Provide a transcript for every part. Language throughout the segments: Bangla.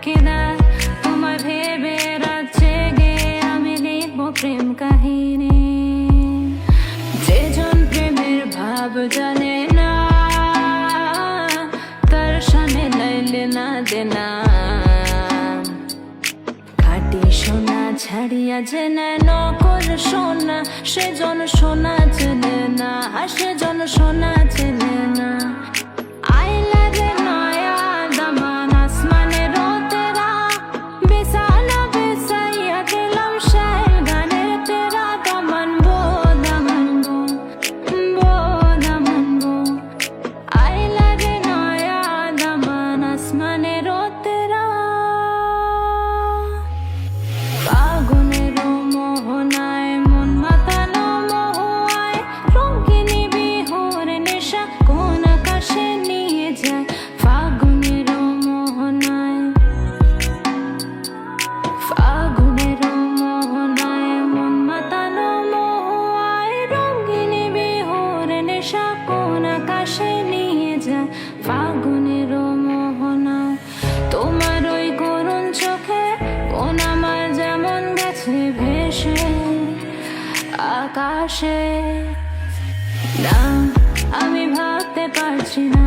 চকিদার তোমায় ভেবে রাত জেগে আমি লিখবো প্রেম কাহিনী যেজন প্রেমের ভাব জানে না তার সামনে লাইলে না দেনা খাটি সোনা ছাড়িয়া যে নেয় নকল সোনা সেজন সোনা চেনে না সেজন সোনা চেনে না আইলা রে নয়া দামান আসমানেরও তেরা বিছানা বিছাইয়া দিলাম শাইল গানের তেরা দামান বো দামান বো আইলা রে নয়া দামান আসমানেরও তেরা ফাগুনেরও মোহনায় মন মাতানো মহুয়ায় রঙিনী বিহুর নেশা কোন আকাশে নিয়ে যায় ফাগুনেরও মোহনায় মন মাতানো মহুয়ায় রঙিনী বিহুর নেশা কোন আকাশে নিয়ে যায় ফাগুনেরও মোহনায় তোমার ওই করুণ চোখে কোন আমার যেমন গেছে ভেসে আকাশে না আমি ভাবতে পারছি না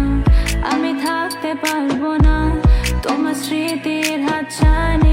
আমি থাকতে পারবো না তোমার স্মৃতির হাতছানি